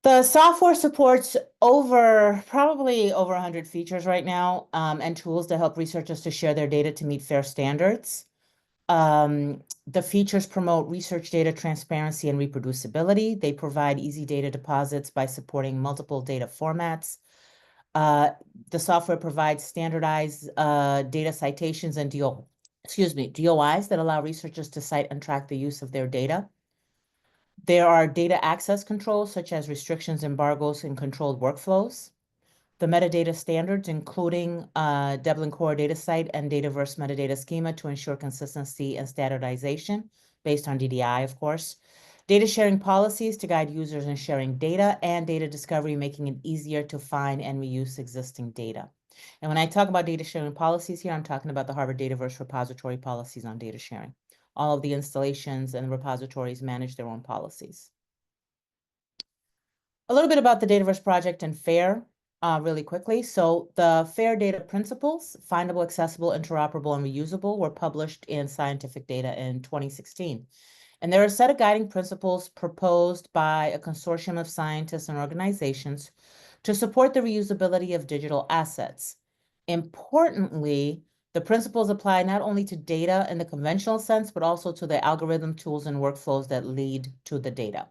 The software supports probably over 100 features right now, and tools to help researchers to share their data to meet fair standards. The features promote research data transparency and reproducibility. They provide easy data deposits by supporting multiple data formats. Uh, the software provides standardized data citations and DOIs that allow researchers to cite and track the use of their data. There are data access controls such as restrictions, embargoes, and controlled workflows. The metadata standards, including Dublin Core Datasite and Dataverse metadata schema to ensure consistency and standardization based on DDI, of course. Data sharing policies to guide users in sharing data, and data discovery, making it easier to find and reuse existing data. And when I talk about data sharing policies here, I'm talking about the Harvard Dataverse repository policies on data sharing. All of the installations and repositories manage their own policies. A little bit about the Dataverse project and FAIR really quickly. So the FAIR data principles, findable, accessible, interoperable, and reusable, were published in Scientific Data in 2016. And there are a set of guiding principles proposed by a consortium of scientists and organizations to support the reusability of digital assets. Importantly, the principles apply not only to data in the conventional sense, but also to the algorithm, tools, and workflows that lead to the data.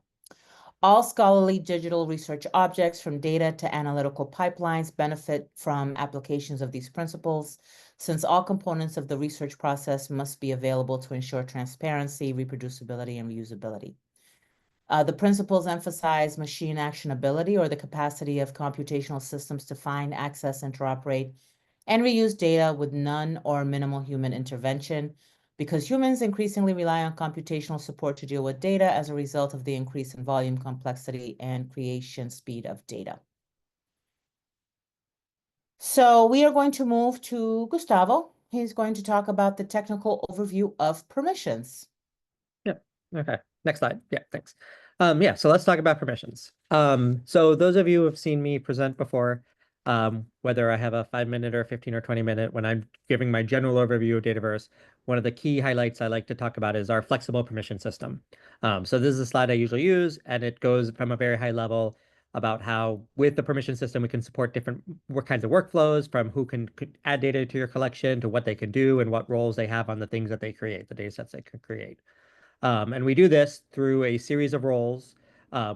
All scholarly digital research objects, from data to analytical pipelines, benefit from applications of these principles, since all components of the research process must be available to ensure transparency, reproducibility, and reusability. The principles emphasize machine actionability, or the capacity of computational systems to find, access, interoperate, and reuse data with none or minimal human intervention, because humans increasingly rely on computational support to deal with data as a result of the increase in volume, complexity, and creation speed of data. So we are going to move to Gustavo. He's going to talk about the technical overview of permissions. Yeah. Okay. Next slide. Yeah, thanks. So let's talk about permissions. So those of you who have seen me present before, whether I have a 5-minute or 15 or 20-minute, when I'm giving my general overview of Dataverse, one of the key highlights I like to talk about is our flexible permission system. So this is a slide I usually use, and it goes from a very high level about how with the permission system, we can support different kinds of workflows, from who can add data to your collection to what they can do and what roles they have on the things that they create, the data sets they can create. And we do this through a series of roles,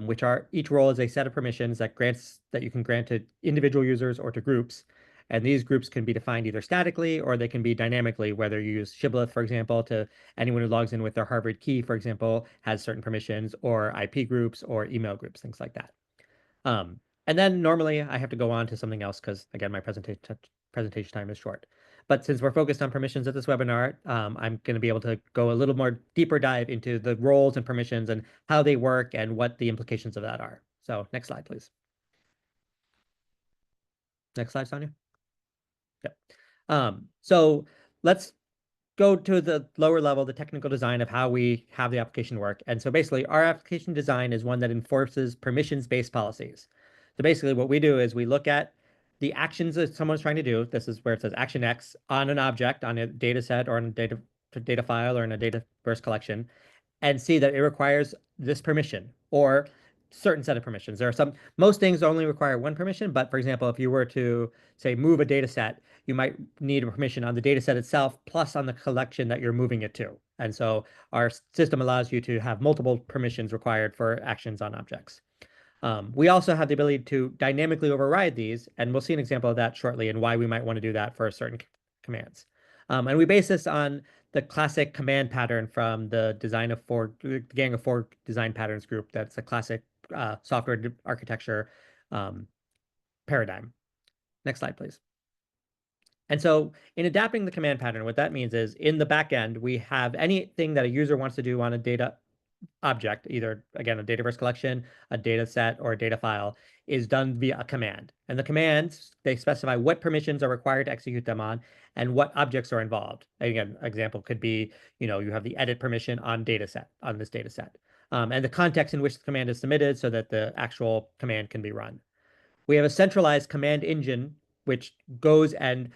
which are, each role is a set of permissions that you can grant to individual users or to groups. And these groups can be defined either statically or they can be dynamically, whether you use Shibboleth, for example, to anyone who logs in with their Harvard key, for example, has certain permissions, or IP groups or email groups, things like that. And then normally I have to go on to something else because, again, my presentation time is short. But since we're focused on permissions at this webinar, I'm going to be able to go a little more deeper dive into the roles and permissions and how they work and what the implications of that are. So next slide, please. Next slide, Sonia. Yep. So let's go to the lower level, the technical design of how we have the application work. And so basically, our application design is one that enforces permissions-based policies. So basically, what we do is we look at the actions that someone's trying to do. This is where it says action X on an object, on a data set or on a data file or in a Dataverse collection, and see that it requires this permission or certain set of permissions. There are most things only require one permission, but for example, if you were to say move a data set, you might need a permission on the data set itself plus on the collection that you're moving it to. And so our system allows you to have multiple permissions required for actions on objects. We also have the ability to dynamically override these, and we'll see an example of that shortly and why we might want to do that for certain commands. And we base this on the classic command pattern from the Gang of Four design patterns group. That's a classic software architecture paradigm. Next slide, please. And so in adapting the command pattern, what that means is in the back end, we have anything that a user wants to do on a data object, either, again, a Dataverse collection, a data set, or a data file, is done via a command. And the commands, they specify what permissions are required to execute them on and what objects are involved. Again, example could be, you have the edit permission on this data set, and the context in which the command is submitted so that the actual command can be run. We have a centralized command engine, which goes and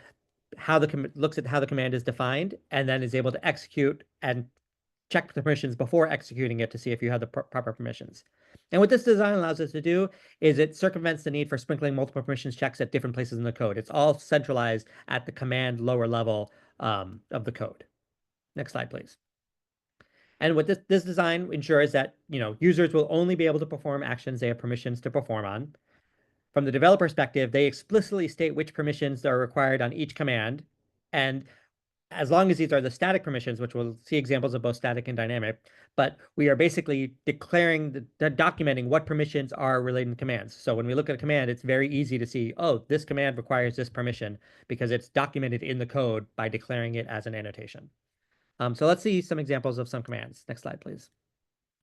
looks at how the command is defined and then is able to execute and check the permissions before executing it to see if you have the proper permissions. And what this design allows us to do is it circumvents the need for sprinkling multiple permissions checks at different places in the code. It's all centralized at the command lower level of the code. Next slide, please. And what this design ensures that users will only be able to perform actions they have permissions to perform on. From the developer perspective, they explicitly state which permissions are required on each command. And as long as these are the static permissions, which we'll see examples of both static and dynamic, but we are basically declaring, documenting what permissions are related to commands. So when we look at a command, it's very easy to see, oh, this command requires this permission because it's documented in the code by declaring it as an annotation. So let's see some examples of some commands. Next slide, please.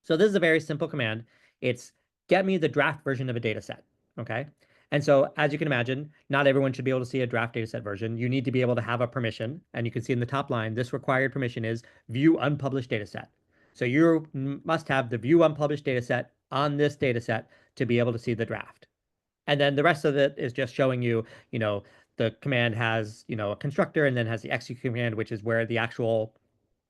So this is a very simple command. It's get me the draft version of a data set, okay? And so as you can imagine, not everyone should be able to see a draft data set version. You need to be able to have a permission. And you can see in the top line, this required permission is view unpublished data set. So you must have the view unpublished data set on this data set to be able to see the draft. And then the rest of it is just showing you, the command has, a constructor and then has the execute command, which is where the actual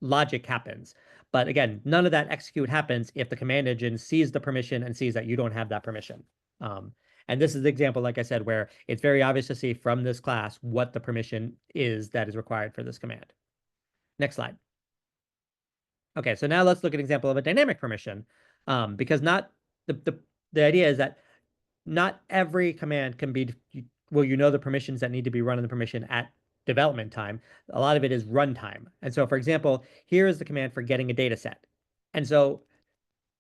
logic happens. But again, none of that execute happens if the command engine sees the permission and sees that you don't have that permission. And this is the example, like I said, where it's very obvious to see from this class what the permission is that is required for this command. Next slide. Okay, so now let's look at an example of a dynamic permission, because not the idea is that not every command can be, well, the permissions that need to be run in the permission at development time. A lot of it is runtime. And so, for example, here is the command for getting a data set. And so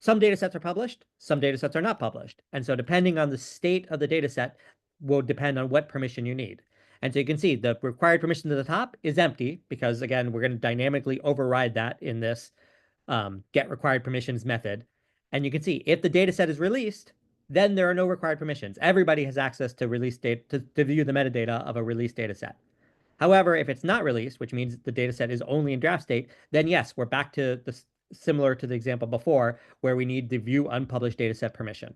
some data sets are published, some data sets are not published. And so depending on the state of the data set will depend on what permission you need. And so you can see the required permission to the top is empty because, again, we're going to dynamically override that in this get required permissions method. And you can see if the data set is released, then there are no required permissions. Everybody has access to release data to view the metadata of a released data set. However, if it's not released, which means the data set is only in draft state, then yes, we're back to the similar to the example before, where we need the view unpublished data set permission.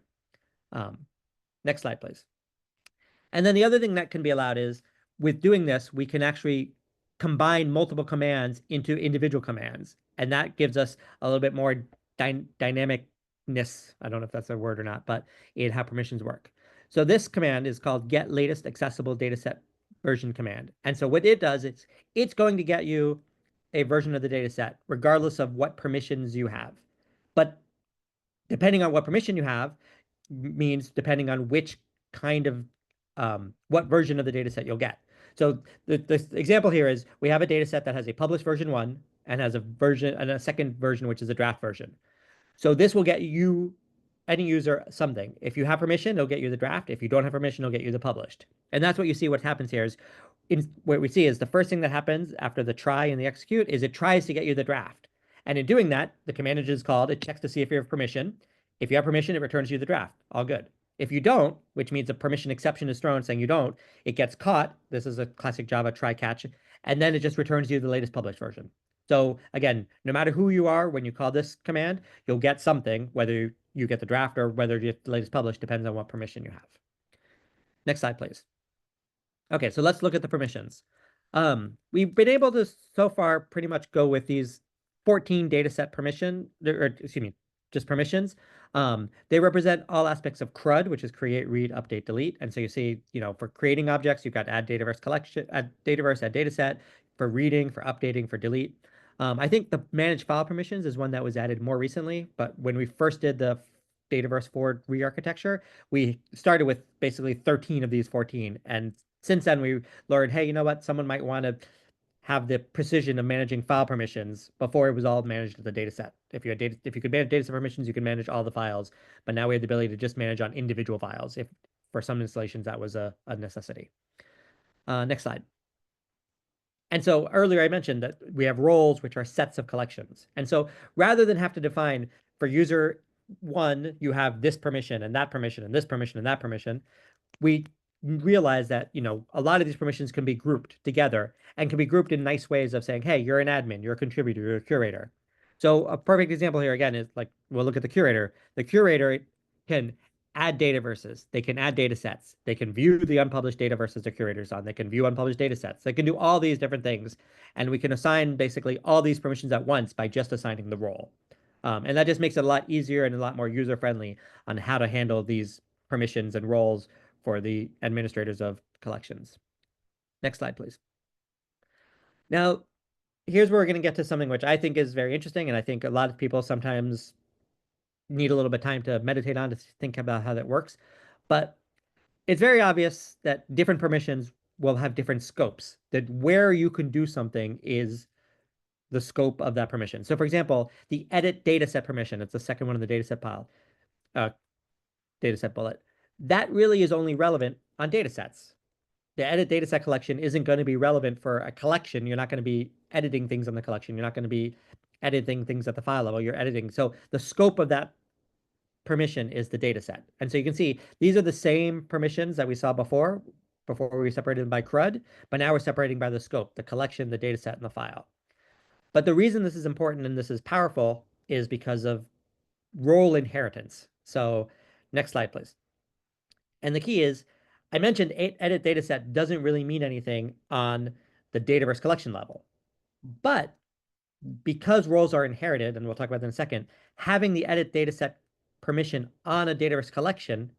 Next slide, please. And then the other thing that can be allowed is, with doing this, we can actually combine multiple commands into individual commands. And that gives us a little bit more dynamicness. I don't know if that's a word or not, but in how permissions work. So this command is called get latest accessible dataset version command. And so what it does, it's going to get you a version of the data set, regardless of what permissions you have. But depending on what permission you have means depending on which kind of, what version of the data set you'll get. So the example here is we have a data set that has a published version 1 and has a version and a second version, which is a draft version. So this will get you, any user, something. If you have permission, it'll get you the draft. If you don't have permission, it'll get you the published. And that's what you see what happens here is, what we see is the first thing that happens after the try and the execute is it tries to get you the draft. And in doing that, the command engine is called, it checks to see if you have permission. If you have permission, it returns you the draft. All good. If you don't, which means a permission exception is thrown saying you don't, it gets caught. This is a classic Java try catch. And then it just returns you the latest published version. So again, no matter who you are, when you call this command, you'll get something, whether you get the draft or whether you get the latest published, depends on what permission you have. Next slide, please. Okay, so let's look at the permissions. We've been able to so far pretty much go with these 14 dataset permission, or excuse me, just permissions. They represent all aspects of CRUD, which is create, read, update, delete. And so you see, for creating objects, you've got add Dataverse collection, add Dataverse, add dataset, for reading, for updating, for delete. I think the manage file permissions is one that was added more recently, but when we first did the Dataverse 4 re-architecture, we started with basically 13 of these 14. And since then, we learned, hey, you know what? Someone might want to have the precision of managing file permissions before it was all managed as a data set. If you could manage data set permissions, you could manage all the files. But now we have the ability to just manage on individual files. If for some installations that was a necessity. Next slide. And so earlier I mentioned that we have roles, which are sets of collections. And so rather than have to define for user 1, you have this permission and that permission and this permission and that permission, we realize that, a lot of these permissions can be grouped together and can be grouped in nice ways of saying, hey, you're an admin, you're a contributor, you're a curator. So a perfect example here, again, is like, we'll look at the curator. The curator can add dataverses. They can add data sets. They can view the unpublished dataverses their curators on. They can view unpublished data sets. They can do all these different things. And we can assign basically all these permissions at once by just assigning the role. And that just makes it a lot easier and a lot more user-friendly on how to handle these permissions and roles for the administrators of collections. Next slide, please. Now, here's where we're going to get to something which I think is very interesting, and I think a lot of people sometimes need a little bit of time to meditate on to think about how that works. But it's very obvious that different permissions will have different scopes, that where you can do something is the scope of that permission. So for example, the edit dataset permission, it's the second one in the dataset pile, dataset bullet, that really is only relevant on datasets. The edit dataset collection isn't going to be relevant for a collection. You're not going to be editing things on the collection. You're not going to be editing things at the file level. You're editing. So the scope of that permission is the data set. And so you can see these are the same permissions that we saw before we separated them by CRUD, but now we're separating by the scope, the collection, the data set, and the file. But the reason this is important and this is powerful is because of role inheritance. So next slide, please. And the key is, I mentioned edit data set doesn't really mean anything on the Dataverse collection level. But because roles are inherited, and we'll talk about that in a second, having the edit dataset permission on a Dataverse collection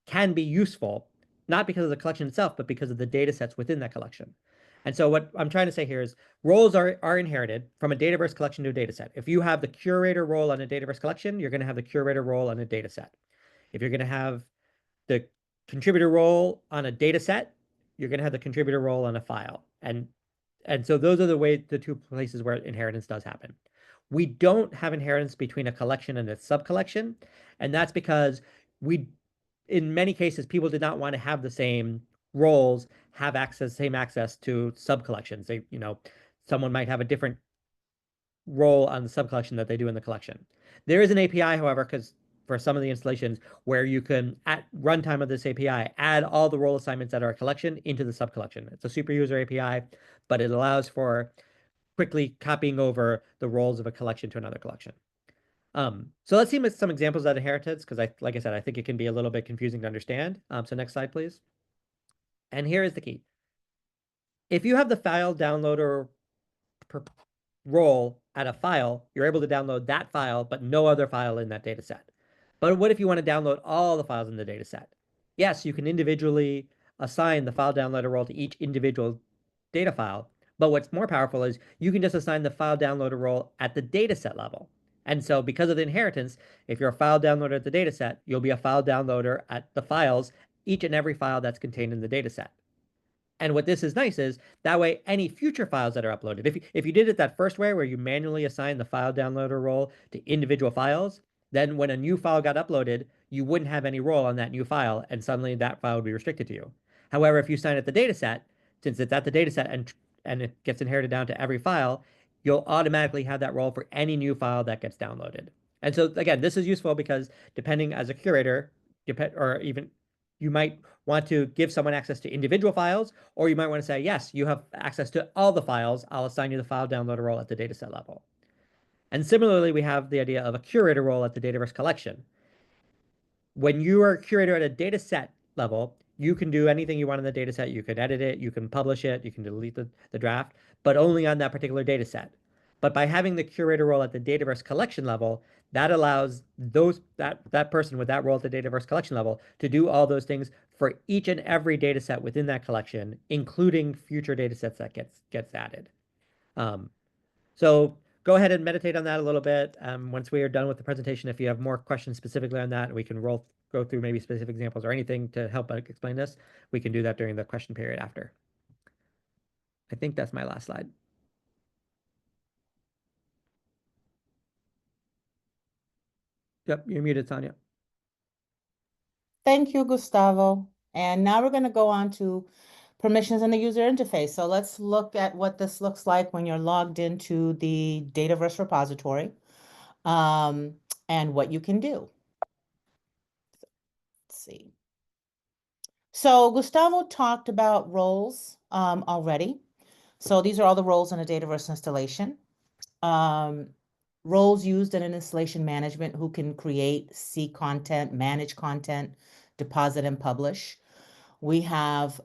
can be useful, not because of the collection itself, but because of the data sets within that collection. And so what I'm trying to say here is roles are inherited from a Dataverse collection to a data set. If you have the curator role on a Dataverse collection, you're going to have the curator role on a data set. If you're going to have the contributor role on a data set, you're going to have the contributor role on a file. And so those are the two places where inheritance does happen. We don't have inheritance between a collection and a sub-collection, and that's because in many cases, people did not want to have the same roles, same access to sub-collections. Someone might have a different role on the sub-collection that they do in the collection. There is an API, however, because for some of the installations where you can, at runtime of this API, add all the role assignments that are a collection into the sub-collection. It's a super user API, but it allows for quickly copying over the roles of a collection to another collection. So let's see some examples of inheritance, because like I said, I think it can be a little bit confusing to understand. So next slide, please. And here is the key. If you have the file downloader role at a file, you're able to download that file, but no other file in that data set. But what if you want to download all the files in the data set? Yes, you can individually assign the file downloader role to each individual data file. But what's more powerful is you can just assign the file downloader role at the data set level. And so because of the inheritance, if you're a file downloader at the data set, you'll be a file downloader at the files, each and every file that's contained in the data set. And what this is nice is that way any future files that are uploaded, if you did it that first way where you manually assign the file downloader role to individual files, then when a new file got uploaded, you wouldn't have any role on that new file, and suddenly that file would be restricted to you. However, if you assign it the data set, since it's at the data set and it gets inherited down to every file, you'll automatically have that role for any new file that gets downloaded. And so again, this is useful because depending as a curator, or even you might want to give someone access to individual files, or you might want to say, yes, you have access to all the files. I'll assign you the file downloader role at the dataset level. And similarly, we have the idea of a curator role at the Dataverse collection. When you are a curator at a dataset level, you can do anything you want in the dataset. You can edit it, you can publish it, you can delete the draft, but only on that particular dataset. But by having the curator role at the Dataverse collection level, that allows that person with that role at the Dataverse collection level to do all those things for each and every data set within that collection, including future data sets that gets added. So go ahead and meditate on that a little bit. Once we are done with the presentation, if you have more questions specifically on that, we can go through maybe specific examples or anything to help explain this. We can do that during the question period after. I think that's my last slide. Yep, you're muted, Tanya. Thank you, Gustavo. And now we're going to go on to permissions in the user interface. So let's look at what this looks like when you're logged into the Dataverse repository, and what you can do. Let's see. So Gustavo talked about roles already. So these are all the roles in a Dataverse installation. roles used in an installation management who can create, see content, manage content, deposit and publish. We have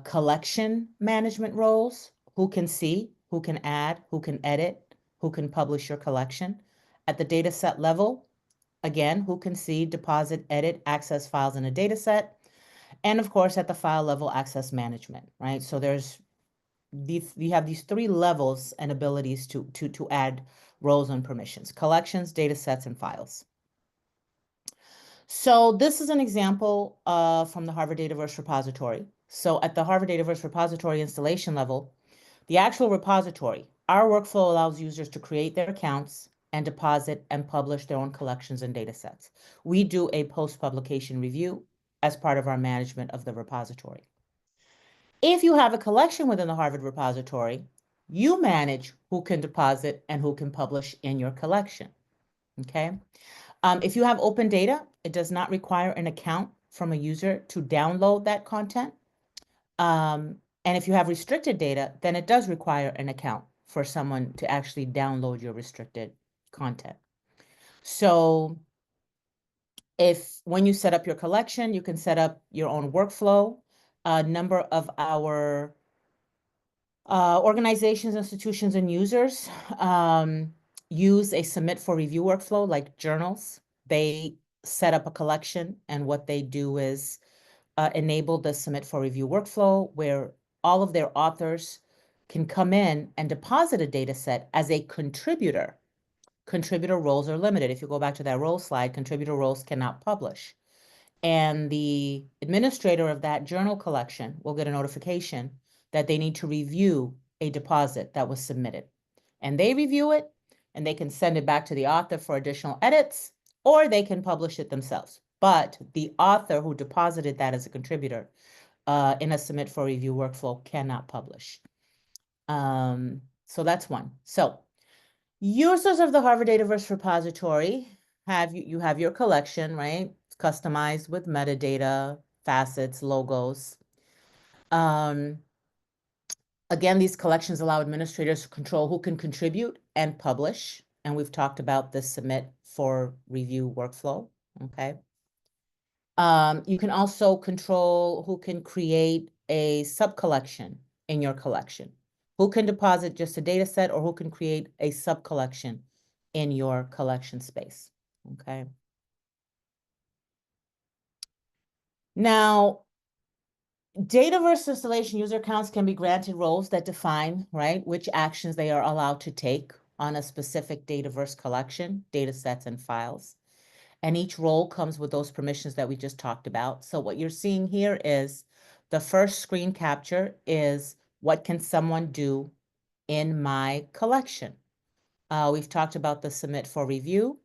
collection management roles, who can see, who can add, who can edit, who can publish your collection. At the data set level, again, who can see, deposit, edit, access files in a data set. And of course, at the file level, access management, right? So you have these three levels and abilities to add roles and permissions: collections, data sets, and files. So this is an example from the Harvard Dataverse repository. So at the Harvard Dataverse repository installation level, the actual repository, our workflow allows users to create their accounts and deposit and publish their own collections and data sets. We do a post-publication review as part of our management of the repository. If you have a collection within the Harvard repository, you manage who can deposit and who can publish in your collection, okay? If you have open data, it does not require an account from a user to download that content. And if you have restricted data, then it does require an account for someone to actually download your restricted content. So when you set up your collection, you can set up your own workflow. A number of our organizations, institutions, and users use a submit for review workflow like journals. They set up a collection, and what they do is enable the submit for review workflow where all of their authors can come in and deposit a data set as a contributor. Contributor roles are limited. If you go back to that role slide, contributor roles cannot publish. And the administrator of that journal collection will get a notification that they need to review a deposit that was submitted. And they review it, and they can send it back to the author for additional edits, or they can publish it themselves. But the author who deposited that as a contributor in a submit for review workflow cannot publish. So that's one. So users of the Harvard Dataverse repository you have your collection, right? It's customized with metadata, facets, logos. Again, these collections allow administrators to control who can contribute and publish. And we've talked about the submit for review workflow, okay? You can also control who can create a sub-collection in your collection, who can deposit just a data set, or who can create a sub-collection in your collection space, okay? Now, Dataverse installation user accounts can be granted roles that define, right, which actions they are allowed to take on a specific Dataverse collection, data sets, and files. And each role comes with those permissions that we just talked about. So what you're seeing here is the first screen capture is what can someone do in my collection. We've talked about the submit for review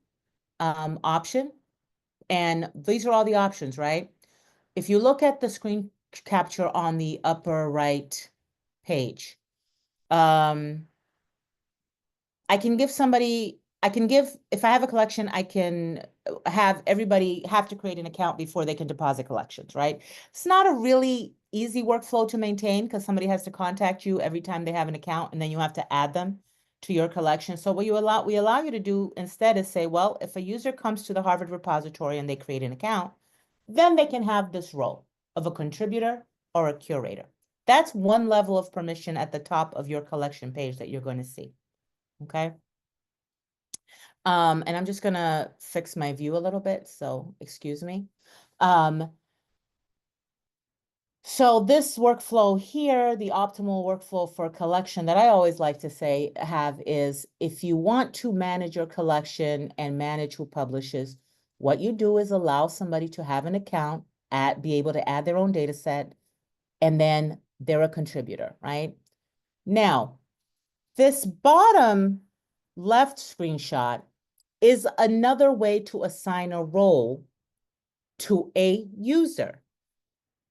option. And these are all the options, right? If you look at the screen capture on the upper right page, I can give, if I have a collection, I can have everybody have to create an account before they can deposit collections, right? It's not a really easy workflow to maintain because somebody has to contact you every time they have an account, and then you have to add them to your collection. So what we allow you to do instead is say, well, if a user comes to the Harvard repository and they create an account, then they can have this role of a contributor or a curator. That's one level of permission at the top of your collection page that you're going to see. Okay. And I'm just gonna fix my view a little bit, so excuse me. So this workflow here, the optimal workflow for a collection that I always like to say is if you want to manage your collection and manage who publishes, what you do is allow somebody to have an account, be able to add their own data set, and then they're a contributor, right? Now, this bottom left screenshot is another way to assign a role to a user,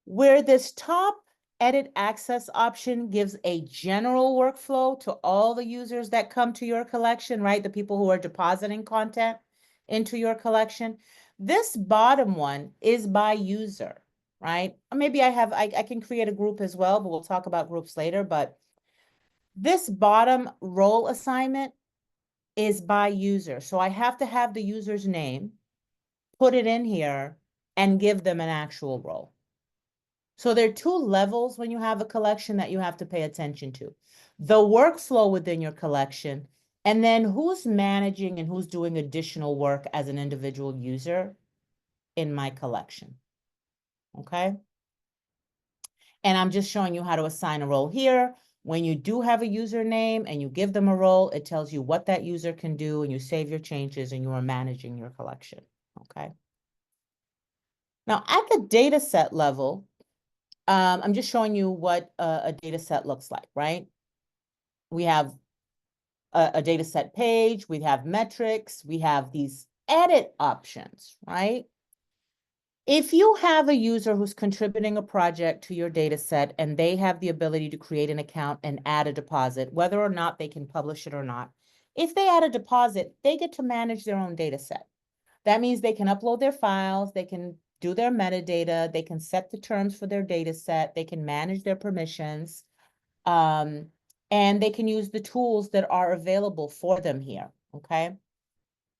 where this top edit access option gives a general workflow to all the users that come to your collection, right? The people who are depositing content into your collection. This bottom one is by user, right? Maybe I can create a group as well, but we'll talk about groups later. But this bottom role assignment is by user. So I have to have the user's name, put it in here, and give them an actual role. So there are two levels when you have a collection that you have to pay attention to. The workflow within your collection, and then who's managing and who's doing additional work as an individual user in my collection. Okay? And I'm just showing you how to assign a role here. When you do have a username and you give them a role, it tells you what that user can do, and you save your changes, and you are managing your collection. Okay? Now, at the data set level, I'm just showing you what a data set looks like, right? We have a data set page, we have metrics, we have these edit options, right? If you have a user who's contributing a project to your data set and they have the ability to create an account and add a deposit, whether or not they can publish it or not, if they add a deposit, they get to manage their own data set. That means they can upload their files, they can do their metadata, they can set the terms for their data set, they can manage their permissions, and they can use the tools that are available for them here, okay?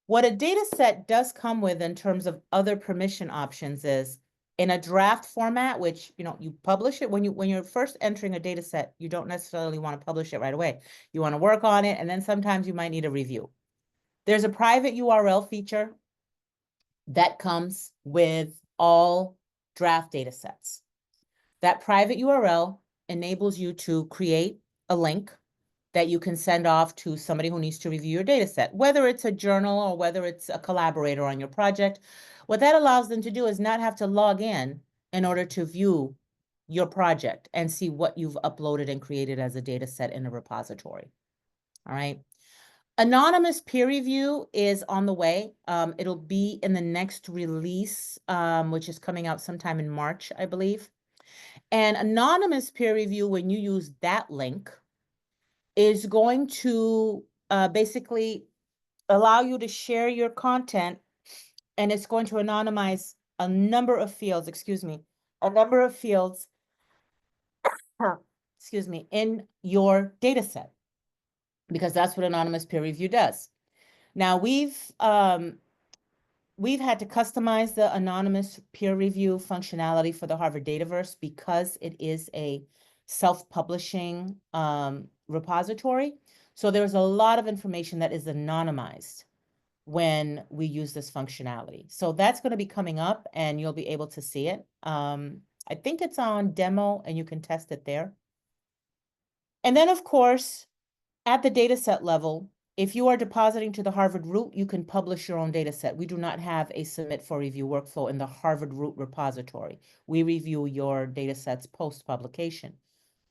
What a data set does come with in terms of other permission options is in a draft format, which, you publish it when you're first entering a data set, you don't necessarily want to publish it right away. You want to work on it, and then sometimes you might need a review. There's a private URL feature that comes with all draft data sets. That private URL enables you to create a link that you can send off to somebody who needs to review your data set, whether it's a journal or whether it's a collaborator on your project. What that allows them to do is not have to log in order to view your project and see what you've uploaded and created as a data set in a repository. All right. Anonymous peer review is on the way. It'll be in the next release, which is coming out sometime in March, I believe. And anonymous peer review, when you use that link, is going to basically allow you to share your content, and it's going to anonymize a number of fields, in your data set, because that's what anonymous peer review does. Now, we've had to customize the anonymous peer review functionality for the Harvard Dataverse because it is a self-publishing repository. So there's a lot of information that is anonymized when we use this functionality. So that's going to be coming up, and you'll be able to see it. I think it's on demo, and you can test it there. And then, of course, at the data set level, if you are depositing to the Harvard root, you can publish your own data set. We do not have a submit for review workflow in the Harvard root repository. We review your data sets post-publication.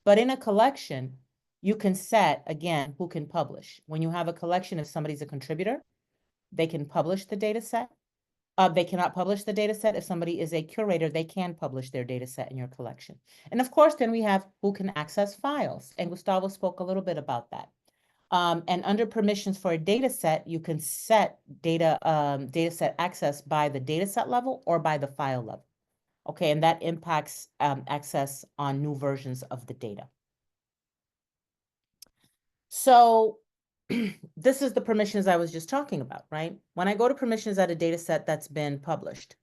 But in a collection, you can set, again, who can publish. When you have a collection, if somebody's a contributor, they can publish the data set. They cannot publish the data set. If somebody is a curator, they can publish their data set in your collection. And of course, then we have who can access files. And Gustavo spoke a little bit about that. And under permissions for a data set, you can set data set access by the data set level or by the file level. Okay, and that impacts access on new versions of the data. So this is the permissions I was just talking about, right? When I go to permissions at a data set that's been published,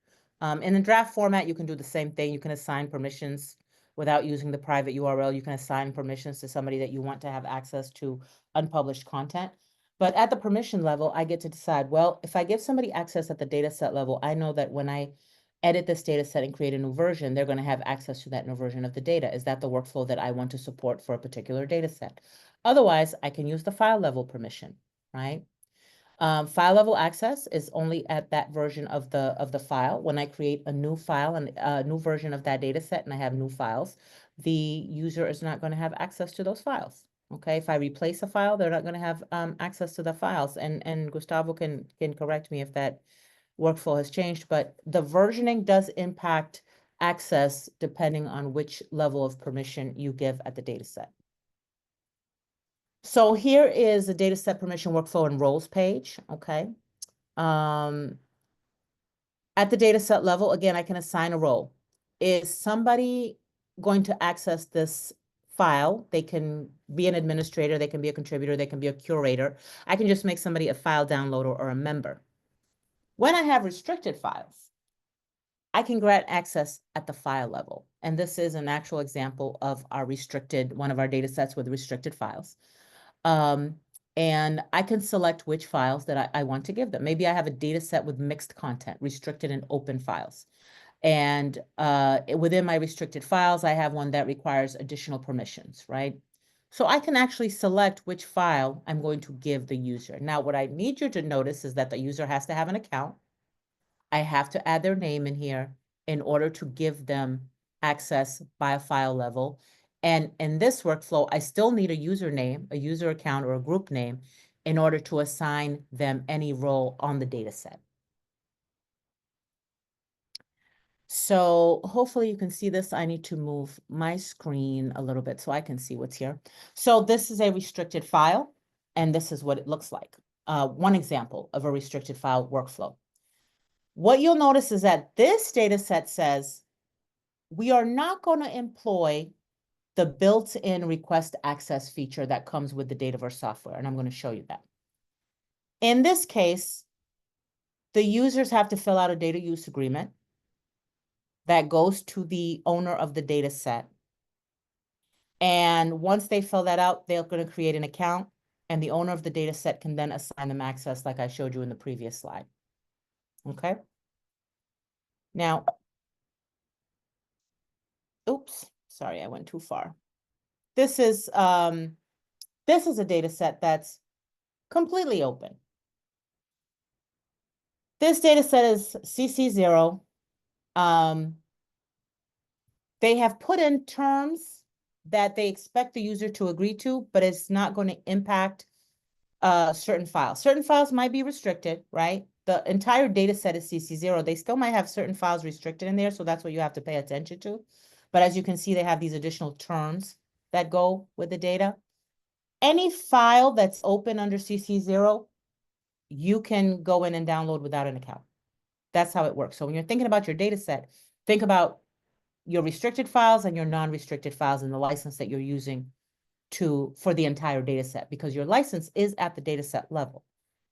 in the draft format, you can do the same thing. You can assign permissions without using the private URL. You can assign permissions to somebody that you want to have access to unpublished content. But at the permission level, I get to decide, well, if I give somebody access at the data set level, I know that when I edit this data set and create a new version, they're going to have access to that new version of the data. Is that the workflow that I want to support for a particular data set? Otherwise, I can use the file level permission, right? File level access is only at that version of the file. When I create a new file and a new version of that data set and I have new files, the user is not going to have access to those files. Okay, if I replace a file, they're not going to have access to the files. And Gustavo can correct me if that workflow has changed, but the versioning does impact access depending on which level of permission you give at the data set. So here is the data set permission workflow and roles page, okay? At the data set level, again, I can assign a role. Is somebody going to access this file. They can be an administrator, they can be a contributor, they can be a curator. I can just make somebody a file downloader or a member. When I have restricted files, I can grant access at the file level. And this is an actual example of our restricted, one of our data sets with restricted files. And I can select which files that I want to give them. Maybe I have a data set with mixed content, restricted and open files. And within my restricted files, I have one that requires additional permissions, right? So I can actually select which file I'm going to give the user. Now, what I need you to notice is that the user has to have an account. I have to add their name in here in order to give them access by a file level. And in this workflow, I still need a username, a user account, or a group name in order to assign them any role on the data set. So hopefully you can see this. I need to move my screen a little bit so I can see what's here. So this is a restricted file, and this is what it looks like. One example of a restricted file workflow. What you'll notice is that this data set says, we are not going to employ the built-in request access feature that comes with the Dataverse software, and I'm going to show you that. In this case, the users have to fill out a data use agreement that goes to the owner of the data set. And once they fill that out, they're going to create an account, and the owner of the data set can then assign them access like I showed you in the previous slide. Okay. Now, oops, sorry, I went too far. This is a data set that's completely open. This data set is CC0. They have put in terms that they expect the user to agree to, but it's not going to impact certain files. Certain files might be restricted, right? The entire data set is CC0. They still might have certain files restricted in there, so that's what you have to pay attention to. But as you can see, they have these additional terms that go with the data. Any file that's open under CC0, you can go in and download without an account. That's how it works. So when you're thinking about your data set, think about your restricted files and your non-restricted files and the license that you're using for the entire data set, because your license is at the data set level.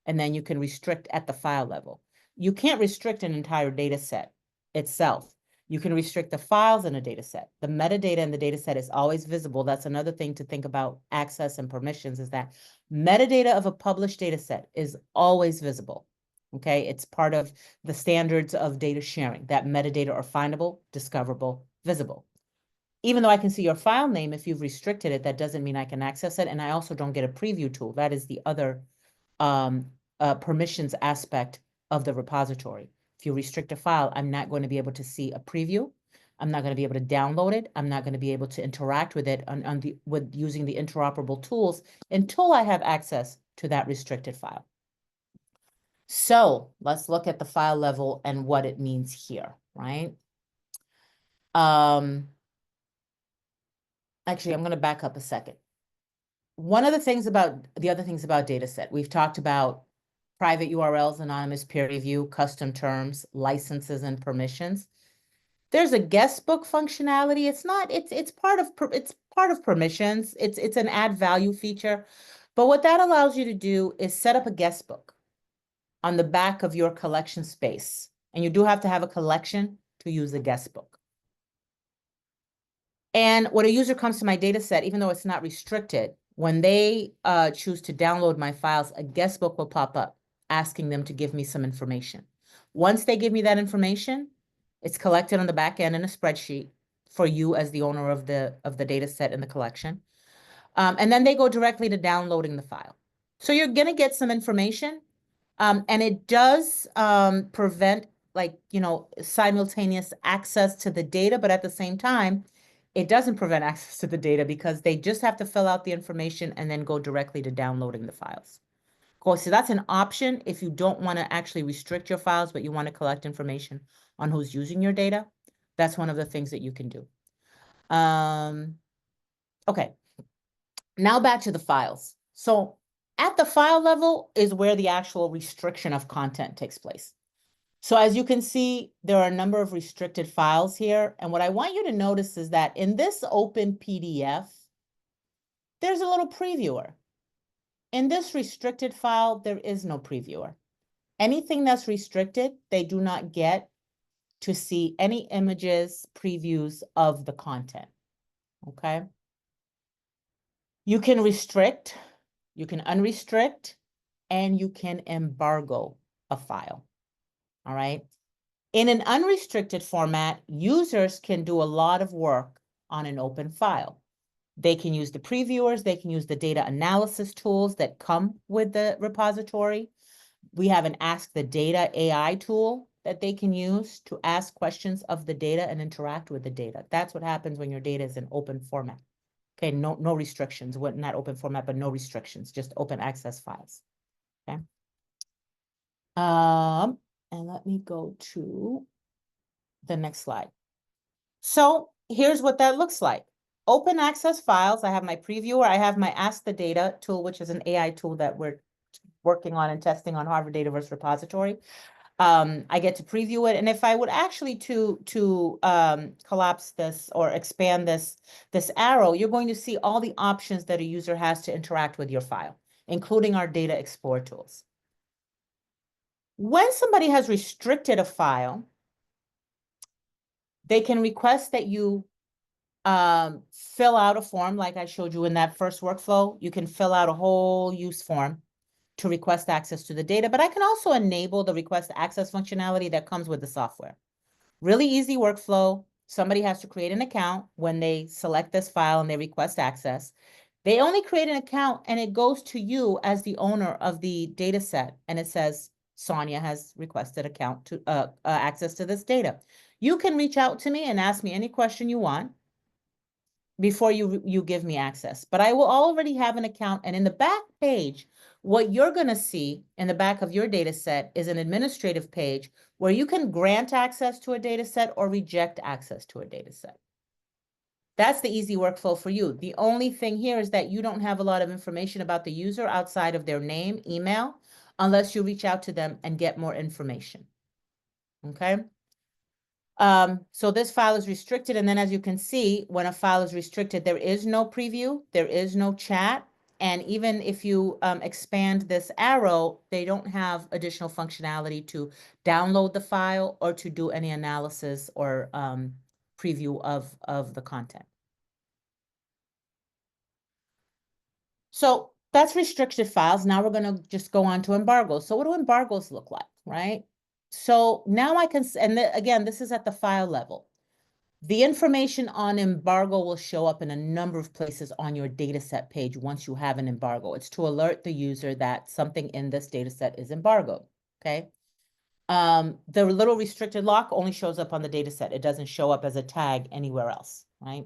And then you can restrict at the file level. You can't restrict an entire data set itself. You can restrict the files in a data set. The metadata in the data set is always visible. That's another thing to think about access and permissions, is that metadata of a published data set is always visible. Okay, it's part of the standards of data sharing, that metadata are findable, discoverable, visible. Even though I can see your file name, if you've restricted it, that doesn't mean I can access it. And I also don't get a preview tool. That is the other permissions aspect of the repository. If you restrict a file, I'm not going to be able to see a preview. I'm not going to be able to download it. I'm not going to be able to interact with it with using the interoperable tools until I have access to that restricted file. So let's look at the file level and what it means here, right? Actually, I'm going to back up a second. One of the things about the other things about dataset, we've talked about private URLs, anonymous peer review, custom terms, licenses, and permissions. There's a guest book functionality. It's part of permissions. It's an add value feature. But what that allows you to do is set up a guest book on the back of your collection space. And you do have to have a collection to use the guest book. And when a user comes to my data set, even though it's not restricted, when they choose to download my files, a guest book will pop up asking them to give me some information. Once they give me that information, it's collected on the back end in a spreadsheet for you as the owner of the data set in the collection. And then they go directly to downloading the file. So you're going to get some information, and it does prevent simultaneous access to the data, but at the same time, it doesn't prevent access to the data because they just have to fill out the information and then go directly to downloading the files. Cool. So that's an option if you don't want to actually restrict your files, but you want to collect information on who's using your data. That's one of the things that you can do. Okay. Now back to the files. So at the file level is where the actual restriction of content takes place. So as you can see, there are a number of restricted files here. And what I want you to notice is that in this open PDF, there's a little previewer. In this restricted file, there is no previewer. Anything that's restricted, they do not get to see any images, previews of the content, okay? You can restrict, you can unrestrict, and you can embargo a file, all right? In an unrestricted format, users can do a lot of work on an open file. They can use the previewers, they can use the data analysis tools that come with the repository. We have an Ask the Data AI tool that they can use to ask questions of the data and interact with the data. That's what happens when your data is in open format. Okay, no restrictions, not open format, but no restrictions, just open access files. Okay. And let me go to the next slide. So here's what that looks like. Open access files. I have my previewer. I have my Ask the Data tool, which is an AI tool that we're working on and testing on Harvard Dataverse repository. I get to preview it. And if I would actually to collapse this or expand this arrow, you're going to see all the options that a user has to interact with your file, including our data explorer tools. When somebody has restricted a file, they can request that you fill out a form like I showed you in that first workflow. You can fill out a whole use form to request access to the data, but I can also enable the request access functionality that comes with the software. Really easy workflow. Somebody has to create an account when they select this file and they request access. They only create an account and it goes to you as the owner of the data set. And it says, Sonia has requested account to access to this data. You can reach out to me and ask me any question you want before you give me access. But I will already have an account. And in the back page, what you're going to see in the back of your data set is an administrative page where you can grant access to a data set or reject access to a data set. That's the easy workflow for you. The only thing here is that you don't have a lot of information about the user outside of their name, email, unless you reach out to them and get more information. Okay? So this file is restricted. And then as you can see, when a file is restricted, there is no preview, there is no chat. And even if you expand this arrow, they don't have additional functionality to download the file or to do any analysis or preview of the content. So that's restricted files. Now we're going to just go on to embargoes. So what do embargoes look like, right? So now I can, and again, this is at the file level. The information on embargo will show up in a number of places on your dataset page once you have an embargo. It's to alert the user that something in this dataset is embargoed, okay? The little restricted lock only shows up on the dataset. It doesn't show up as a tag anywhere else, right?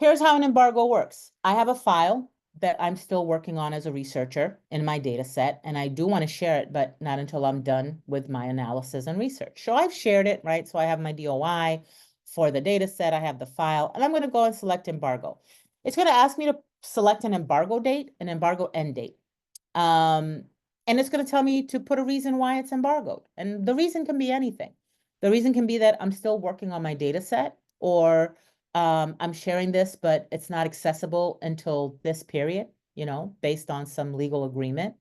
Here's how an embargo works. I have a file that I'm still working on as a researcher in my data set, and I do want to share it, but not until I'm done with my analysis and research. So I've shared it, right? So I have my DOI for the data set, I have the file, and I'm going to go and select embargo. It's going to ask me to select an embargo date, an embargo end date. And it's going to tell me to put a reason why it's embargoed. And the reason can be anything. The reason can be that I'm still working on my data set, or I'm sharing this, but it's not accessible until this period, you know, based on some legal agreement.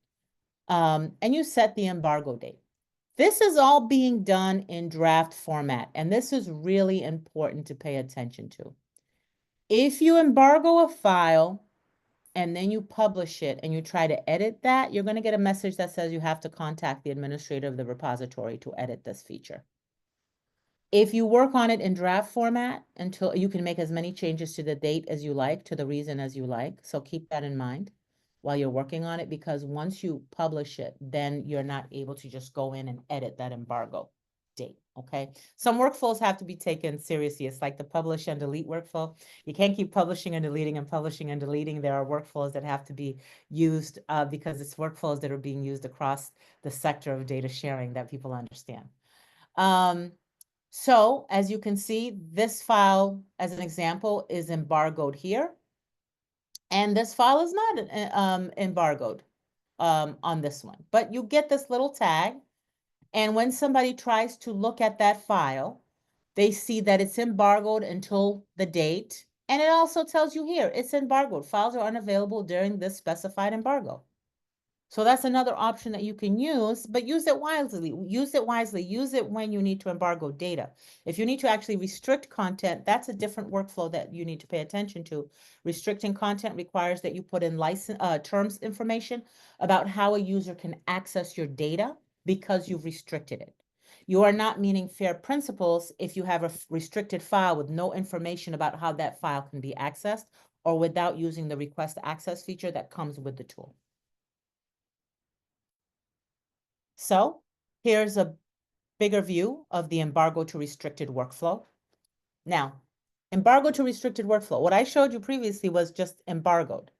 And you set the embargo date. This is all being done in draft format, and this is really important to pay attention to. If you embargo a file and then you publish it and you try to edit that, you're going to get a message that says you have to contact the administrator of the repository to edit this feature. If you work on it in draft format, until you can make as many changes to the date as you like, to the reason as you like. So keep that in mind while you're working on it, because once you publish it, then you're not able to just go in and edit that embargo date, okay? Some workflows have to be taken seriously. It's like the publish and delete workflow. You can't keep publishing and deleting and publishing and deleting. There are workflows that have to be used because it's workflows that are being used across the sector of data sharing that people understand. So as you can see, this file, as an example, is embargoed here. And this file is not embargoed on this one. But you get this little tag. And when somebody tries to look at that file, they see that it's embargoed until the date. And it also tells you here, it's embargoed. Files are unavailable during this specified embargo. So that's another option that you can use, but use it wisely. Use it wisely. Use it when you need to embargo data. If you need to actually restrict content, that's a different workflow that you need to pay attention to. Restricting content requires that you put in terms information about how a user can access your data because you've restricted it. You are not meeting FAIR principles if you have a restricted file with no information about how that file can be accessed or without using the request access feature that comes with the tool. So here's a bigger view of the embargo to restricted workflow. Now, embargo to restricted workflow. What I showed you previously was just embargoed.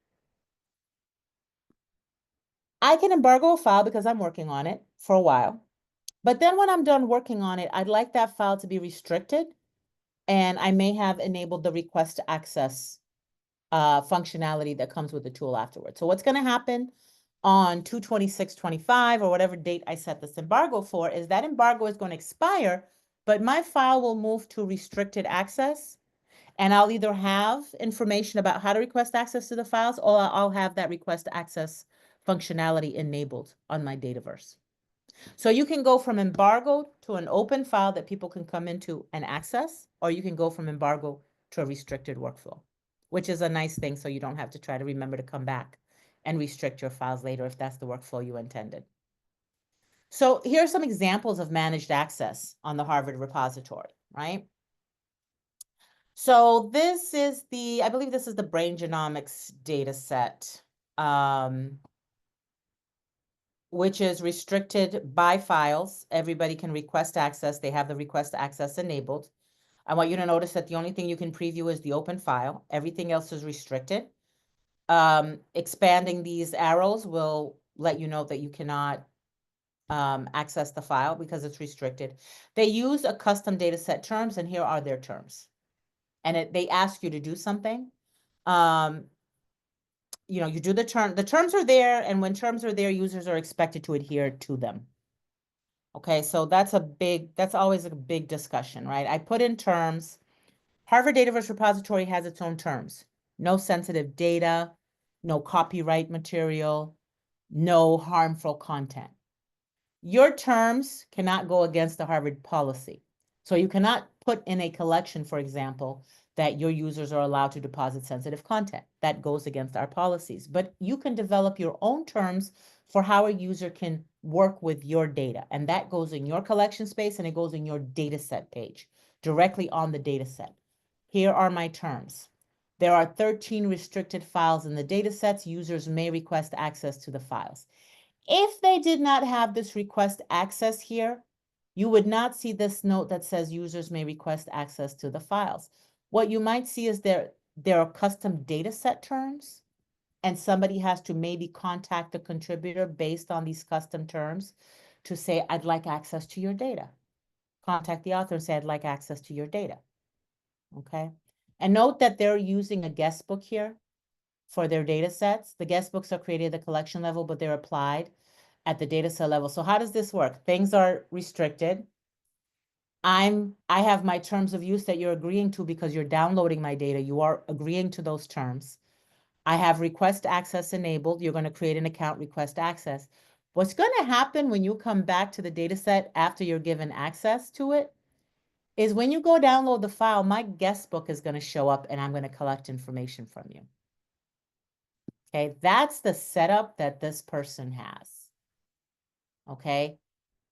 I can embargo a file because I'm working on it for a while. But then when I'm done working on it, I'd like that file to be restricted. And I may have enabled the request to access functionality that comes with the tool afterwards. So what's going to happen on 2/26/25 or whatever date I set this embargo for is that embargo is going to expire, but my file will move to restricted access, and I'll either have information about how to request access to the files, or I'll have that request access functionality enabled on my Dataverse. So you can go from embargo to an open file that people can come into and access, or you can go from embargo to a restricted workflow, which is a nice thing, so you don't have to try to remember to come back and restrict your files later if that's the workflow you intended. So here are some examples of managed access on the Harvard repository, right? So this is I believe this is the brain genomics data set, which is restricted by files. Everybody can request access. They have the request access enabled. I want you to notice that the only thing you can preview is the open file. Everything else is restricted. Expanding these arrows will let you know that you cannot access the file because it's restricted. They use a custom data set terms, and here are their terms. And they ask you to do something. You do the terms are there, and when terms are there, users are expected to adhere to them. Okay, so that's always a big discussion, right? I put in terms. Harvard Dataverse repository has its own terms. No sensitive data, no copyright material, no harmful content. Your terms cannot go against the Harvard policy. So you cannot put in a collection, for example, that your users are allowed to deposit sensitive content. That goes against our policies. But you can develop your own terms for how a user can work with your data. And that goes in your collection space, and it goes in your dataset page, directly on the dataset. Here are my terms. There are 13 restricted files in the datasets. Users may request access to the files. If they did not have this request access here, you would not see this note that says users may request access to the files. What you might see is there are custom dataset terms, and somebody has to maybe contact the contributor based on these custom terms to say, I'd like access to your data. Contact the author and say, I'd like access to your data. Okay. And note that they're using a guest book here for their data sets. The guest books are created at the collection level, but they're applied at the data set level. So how does this work? Things are restricted. I have my terms of use that you're agreeing to because you're downloading my data. You are agreeing to those terms. I have request access enabled. You're going to create an account, request access. What's going to happen when you come back to the data set after you're given access to it is when you go download the file, my guest book is going to show up, and I'm going to collect information from you. Okay, that's the setup that this person has. Okay,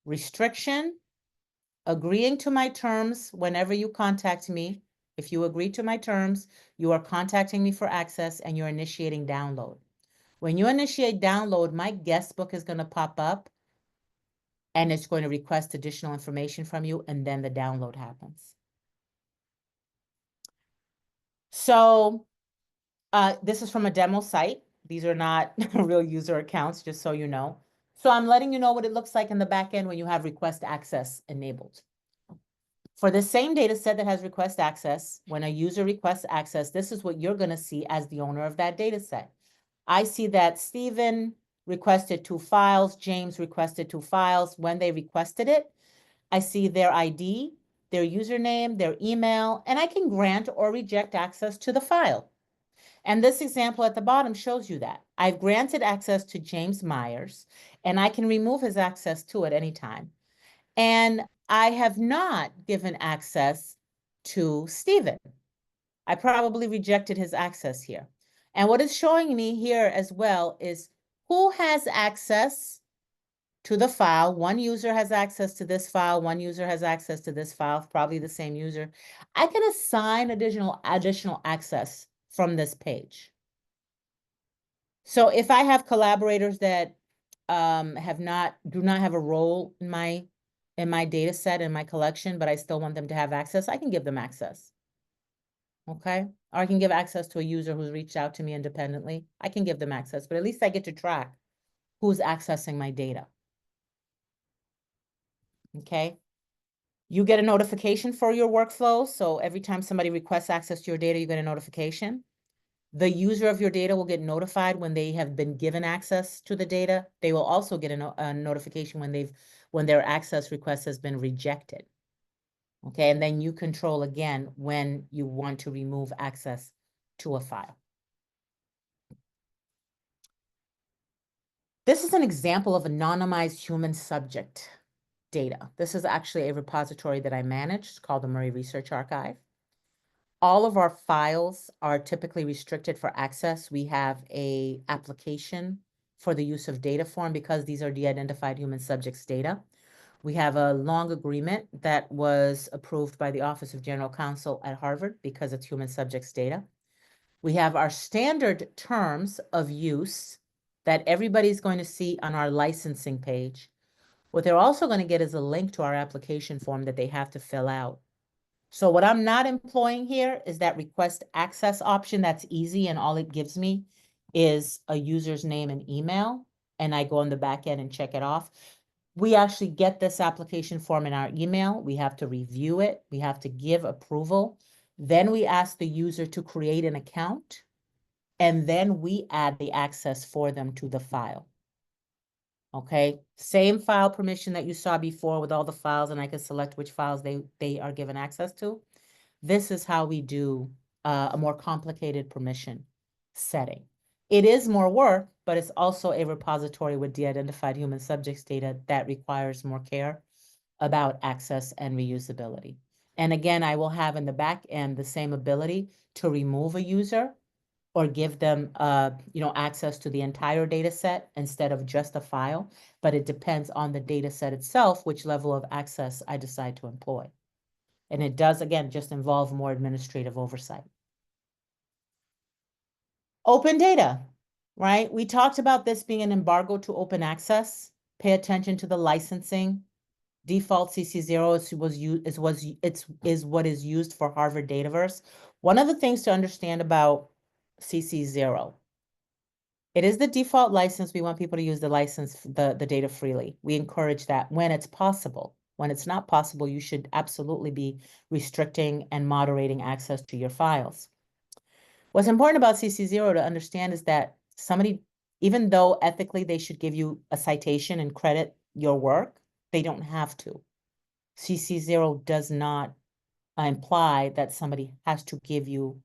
restriction, agreeing to my terms whenever you contact me. If you agree to my terms, you are contacting me for access, and you're initiating download. When you initiate download, my guest book is going to pop up, and it's going to request additional information from you, and then the download happens. So this is from a demo site. These are not real user accounts, just so you know. So I'm letting you know what it looks like in the back end when you have request access enabled. For the same data set that has request access, when a user requests access, this is what you're going to see as the owner of that data set. I see that Stephen requested 2 files, James requested 2 files. When they requested it, I see their ID, their username, their email, and I can grant or reject access to the file. And this example at the bottom shows you that. I've granted access to James Myers, and I can remove his access to it anytime. And I have not given access to Stephen. I probably rejected his access here. And what it's showing me here as well is who has access to the file. One user has access to this file. One user has access to this file, probably the same user. I can assign additional access from this page. So if I have collaborators that do not have a role in my data set, in my collection, but I still want them to have access, I can give them access. Okay? Or I can give access to a user who's reached out to me independently. I can give them access, but at least I get to track who's accessing my data. Okay? You get a notification for your workflow. So every time somebody requests access to your data, you get a notification. The user of your data will get notified when they have been given access to the data. They will also get a notification when their access request has been rejected. Okay, and then you control again when you want to remove access to a file. This is an example of anonymized human subject data. This is actually a repository that I manage. It's called the Murray Research Archive. All of our files are typically restricted for access. We have an application for the use of data form because these are de-identified human subjects data. We have a long agreement that was approved by the Office of General Counsel at Harvard because it's human subjects data. We have our standard terms of use that everybody's going to see on our licensing page. What they're also going to get is a link to our application form that they have to fill out. So what I'm not employing here is that request access option. That's easy, and all it gives me is a user's name and email, and I go on the back end and check it off. We actually get this application form in our email. We have to review it. We have to give approval. Then we ask the user to create an account, and then we add the access for them to the file. Okay, same file permission that you saw before with all the files, and I can select which files they are given access to. This is how we do a more complicated permission setting. It is more work, but it's also a repository with de-identified human subjects data that requires more care about access and reusability. And again, I will have in the back end the same ability to remove a user or give them access to the entire data set instead of just a file, but it depends on the data set itself, which level of access I decide to employ. And it does, again, just involve more administrative oversight. Open data, right? We talked about this being an embargo to open access. Pay attention to the licensing. Default CC0 is what is used for Harvard Dataverse. One of the things to understand about CC0, it is the default license. We want people to use the license, the data freely. We encourage that when it's possible. When it's not possible, you should absolutely be restricting and moderating access to your files. What's important about CC0 to understand is that somebody, even though ethically they should give you a citation and credit your work, they don't have to. CC0 does not imply that somebody has to give you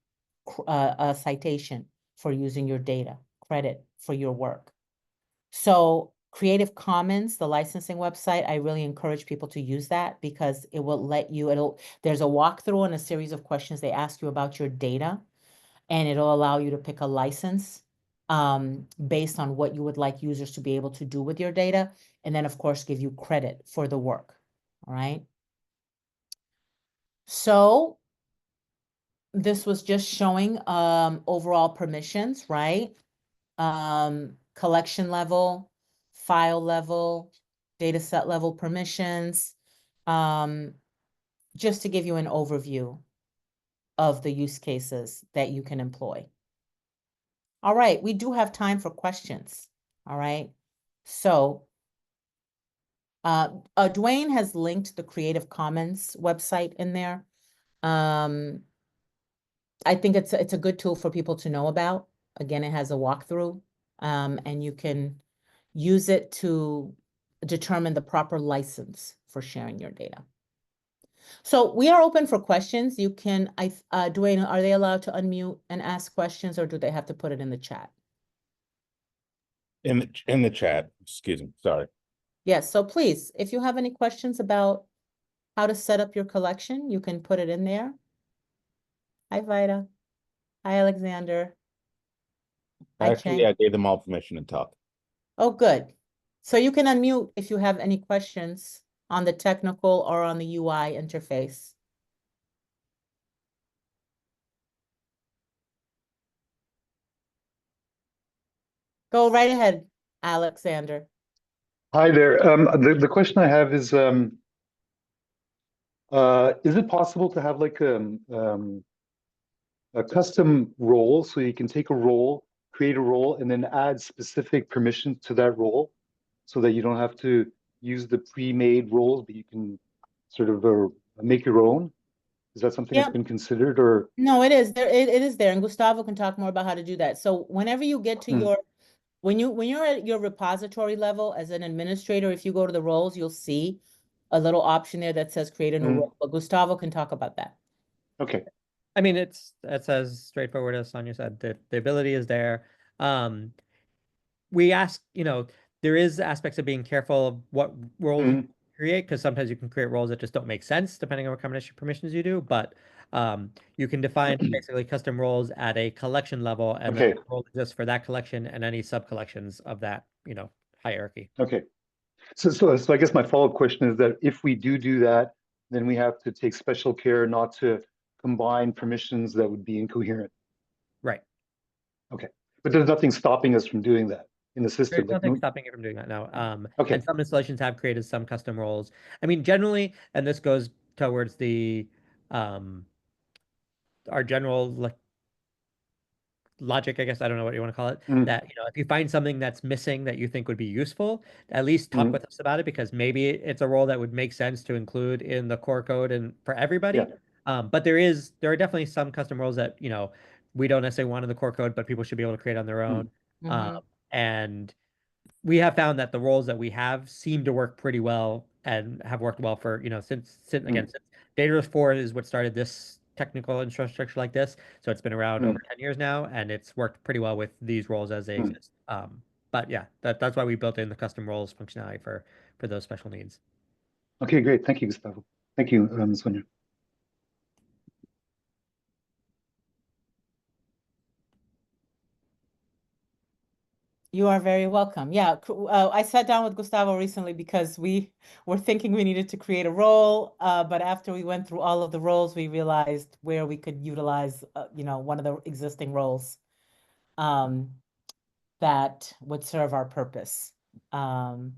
a citation for using your data, credit for your work. So Creative Commons, the licensing website, I really encourage people to use that because it will let you, there's a walkthrough and a series of questions they ask you about your data, and it'll allow you to pick a license based on what you would like users to be able to do with your data, and then of course give you credit for the work, all right? So this was just showing overall permissions, right? Collection level, file level, data set level permissions, just to give you an overview of the use cases that you can employ. All right, we do have time for questions, all right? So Dwayne has linked the Creative Commons website in there. I think it's a good tool for people to know about. Again, it has a walkthrough, and you can use it to determine the proper license for sharing your data. So we are open for questions. You can, Dwayne, are they allowed to unmute and ask questions, or do they have to put it in the chat? In the chat, excuse me, sorry. Yes, so please, if you have any questions about how to set up your collection, you can put it in there. Hi, Vida. Hi, Alexander. Hi, Actually, Cheng. I gave them all permission to talk. Oh, good. So you can unmute if you have any questions on the technical or on the UI interface. Go right ahead, Alexander. Hi there. The question I have is it possible to have like a custom role, so you can take a role, create a role, and then add specific permissions to that role, so that you don't have to use the pre-made roles, but you can sort of make your own? Is that something that's Yeah. been considered, or? No, it is there. It is there, and Gustavo can talk more about how to do that. So whenever you get to your, when you're at your repository level as an administrator, if you go to the roles, you'll see a little option there that says create a new role. But Gustavo can talk about that. Okay. I mean, it's as straightforward as Sonia said. The ability is there. We ask, there is aspects of being careful of what roles you create, because sometimes you can create roles that just don't make sense depending on what combination of permissions you do. But you can define basically custom roles at a collection level, and then Okay. the role exists for that collection and any sub collections of that, hierarchy. Okay. So I guess my follow-up question is that if we do that, then we have to take special care not to combine permissions that would be incoherent. Right. Okay. But there's nothing stopping us from doing that in the system. There's nothing stopping you from doing that now. Okay. And some installations have created some custom roles. I mean, generally, and this goes towards the our general logic, I guess, I don't know what you want to call it, that, if you find something that's missing that you think would be useful, at least talk with us about it, because maybe it's a role that would make sense to include in the core code and for everybody. Yeah. But there are definitely some custom roles that, we don't necessarily want in the core code, but people should be able to create on their own. And we have found that the roles that we have seem to work pretty well and have worked well for, since Dataverse 4 is what started this technical infrastructure like this. So it's been around over 10 years now, and it's worked pretty well with these roles as they exist. But yeah, that's why we built in the custom roles functionality for those special needs. Okay, great. Thank you, Gustavo. Thank you, Sonia. You are very welcome. Yeah, I sat down with Gustavo recently because we were thinking we needed to create a role, but after we went through all of the roles, we realized where we could utilize, one of the existing roles that would serve our purpose. So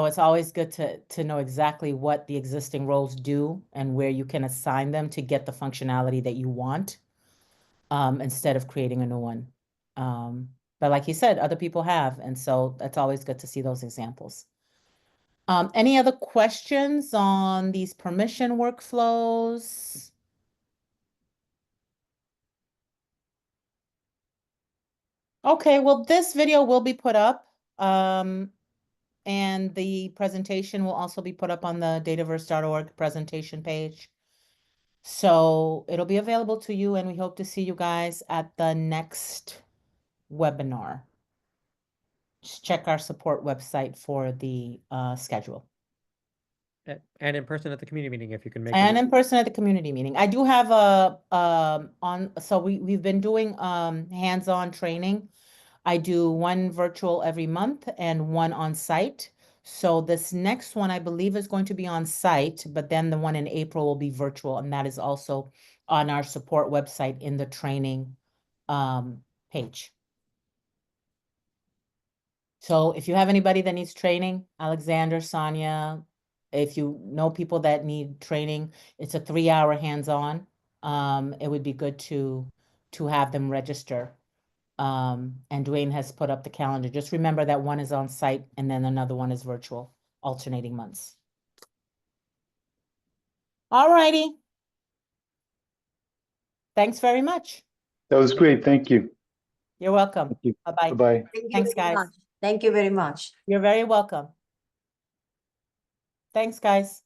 it's always good to know exactly what the existing roles do and where you can assign them to get the functionality that you want, instead of creating a new one. But like you said, other people have, and so that's always good to see those examples. Any other questions on these permission workflows? Okay, well, this video will be put up, and the presentation will also be put up on the dataverse.org presentation page. So it'll be available to you, and we hope to see you guys at the next webinar. Just check our support website for the schedule. And in person at the community meeting, if you can make it. And in person at the community meeting. I do have so we've been doing hands-on training. I do one virtual every month and one on site. So this next one, I believe, is going to be on site, but then the one in April will be virtual, and that is also on our support website in the training page. So if you have anybody that needs training, Alexander, Sonia, if you know people that need training, it's a 3-hour hands-on. It would be good to have them register. And Dwayne has put up the calendar. Just remember that one is on site and then another one is virtual, alternating months. All righty. Thanks very much. That was great. Thank you. You're welcome. Thank you. Bye-bye. Bye-bye. Thanks, guys. Thank you very much. You're very welcome. Thanks, guys.